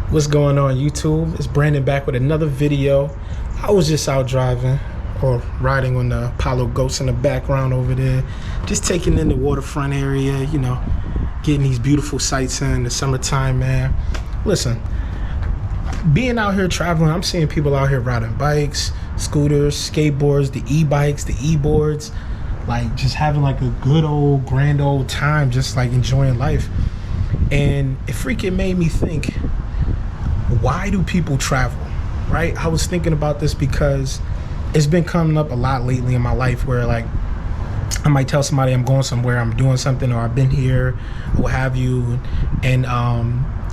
What's going on, YouTube? It's Brandon back with another video. I was just out driving or riding on the Apollo Ghost in the background over there, just taking in the waterfront area, getting these beautiful sights in the summertime, man. Listen, being out here traveling, I'm seeing people out here riding bikes, scooters, skateboards, the e-bikes, the e-boards, like just having like a good old grand old time, just like enjoying life. And it freaking made me think, why do people travel, right? I was thinking about this because it's been coming up a lot lately in my life where like I might tell somebody I'm going somewhere, I'm doing something, or I've been here, or what have you, and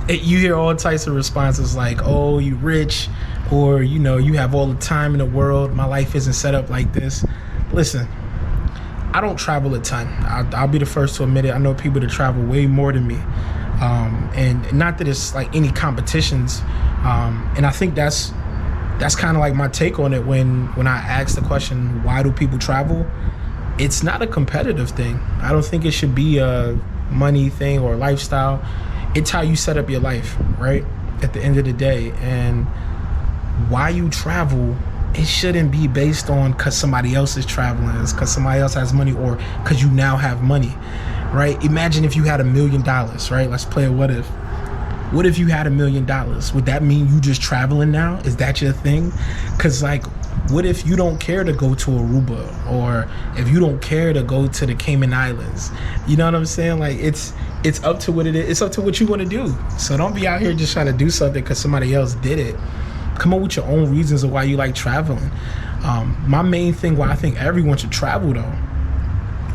you hear all types of responses like, oh, you rich, or you have all the time in the world, my life isn't set up like this. Listen, I don't travel a ton. I'll be the first to admit it. I know people that travel way more than me. And not that it's like any competitions. And I think that's kind of like my take on it when I ask the question, why do people travel? It's not a competitive thing. I don't think it should be a money thing or a lifestyle. It's how you set up your life, right? At the end of the day. And why you travel, it shouldn't be based on because somebody else is traveling, because somebody else has money, or because you now have money, right? Imagine if you had $1 million, right? Let's play a what if. What if you had $1 million? Would that mean you just traveling now? Is that your thing? Because like, what if you don't care to go to Aruba, or if you don't care to go to the Cayman Islands? You know what I'm saying? Like it's up to what it is. It's up to what you want to do. So don't be out here just trying to do something because somebody else did it. Come up with your own reasons of why you like traveling. My main thing why I think everyone should travel though,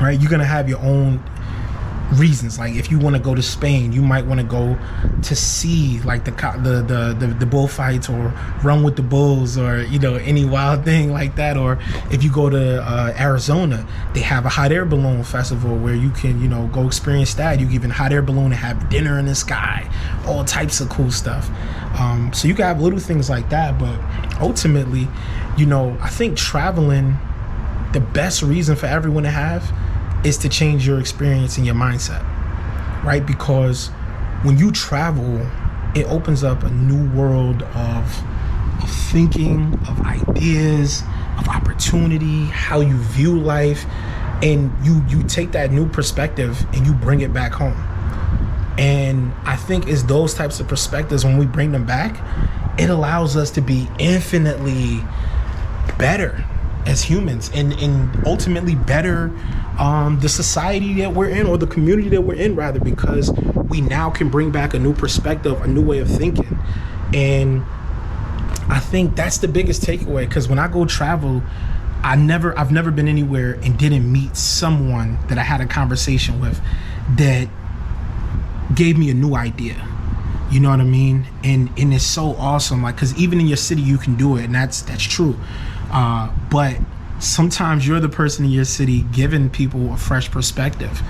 right? You're gonna have your own reasons. Like if you want to go to Spain, you might want to go to see like the bullfights, or run with the bulls, or any wild thing like that. Or if you go to Arizona, they have a hot air balloon festival where you can go experience that. You can even hot air balloon and have dinner in the sky, all types of cool stuff. So you can have little things like that, but ultimately, I think traveling, the best reason for everyone to have is to change your experience and your mindset, right? Because when you travel, it opens up a new world of thinking, of ideas, of opportunity, how you view life, and you take that new perspective and you bring it back home. And I think it's those types of perspectives, when we bring them back, it allows us to be infinitely better as humans, and ultimately better the society that we're in, or the community that we're in rather, because we now can bring back a new perspective, a new way of thinking. And I think that's the biggest takeaway, because when I go travel, I've never been anywhere and didn't meet someone that I had a conversation with that gave me a new idea. You know what I mean? And it's so awesome, like, because even in your city you can do it, and that's true. But sometimes you're the person in your city giving people a fresh perspective.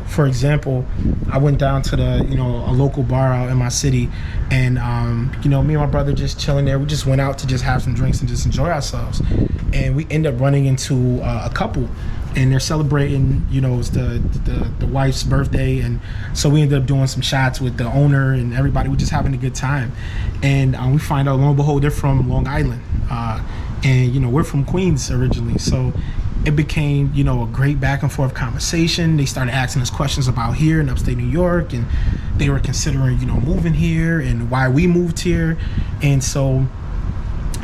For example, I went down to a local bar out in my city, and me and my brother just chilling there. We just went out to just have some drinks and just enjoy ourselves, and we end up running into a couple, and they're celebrating, it's the wife's birthday, and so we ended up doing some shots with the owner and everybody. We're just having a good time, and we find out, lo and behold, they're from Long Island, and we're from Queens originally, so it became a great back and forth conversation. They started asking us questions about here in upstate New York, and they were considering moving here and why we moved here. And so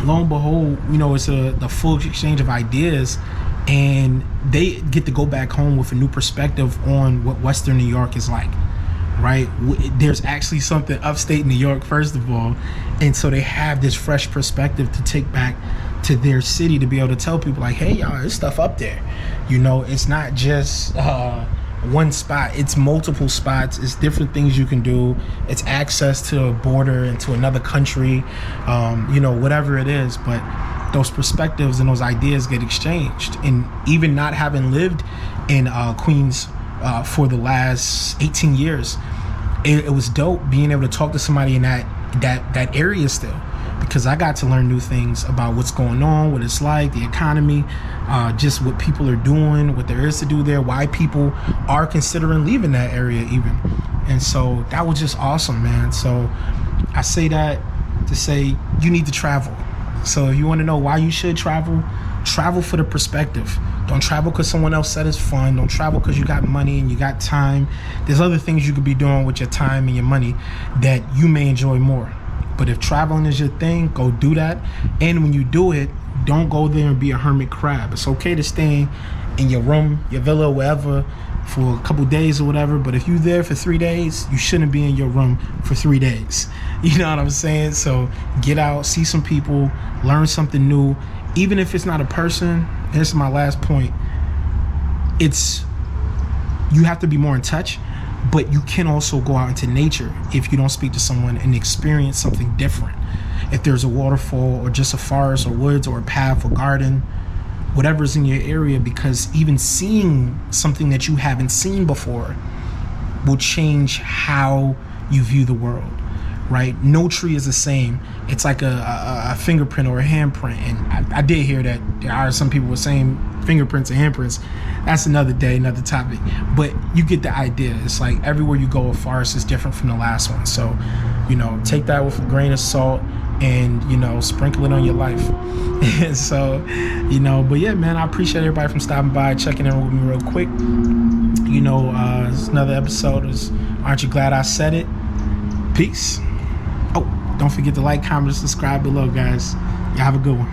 lo and behold, it's the full exchange of ideas, and they get to go back home with a new perspective on what Western New York is like, right? There's actually something upstate New York, first of all, and so they have this fresh perspective to take back to their city, to be able to tell people like, hey y'all, there's stuff up there. It's not just one spot, it's multiple spots, it's different things you can do, it's access to a border and to another country, whatever it is. But those perspectives and those ideas get exchanged. And even not having lived in Queens for the last 18 years, it was dope being able to talk to somebody in that area still, because I got to learn new things about what's going on, what it's like, the economy, just what people are doing, what there is to do there, why people are considering leaving that area even. And so that was just awesome, man. So I say that to say you need to travel. So if you want to know why you should travel, travel for the perspective. Don't travel because someone else said it's fun. Don't travel because you got money and you got time. There's other things you could be doing with your time and your money that you may enjoy more. But if traveling is your thing, go do that. And when you do it, don't go there and be a hermit crab. It's okay to stay in your room, your villa, wherever, for a couple days or whatever. But if you're there for 3 days, you shouldn't be in your room for 3 days. You know what I'm saying? So get out, see some people, learn something new. Even if it's not a person, and this is my last point, you have to be more in touch, but you can also go out into nature if you don't speak to someone and experience something different. If there's a waterfall or just a forest or woods or a path or garden, whatever's in your area, because even seeing something that you haven't seen before will change how you view the world, right? No tree is the same. It's like a fingerprint or a handprint. And I did hear that there are some people were saying fingerprints and handprints. That's another day, another topic. But you get the idea. It's like everywhere you go, a forest is different from the last one. So, take that with a grain of salt and, sprinkle it on your life. And so, but yeah, man, I appreciate everybody from stopping by, checking in with me real quick. It's another episode. Aren't you glad I said it? Peace. Oh, don't forget to like, comment, subscribe below, guys. Y'all have a good one.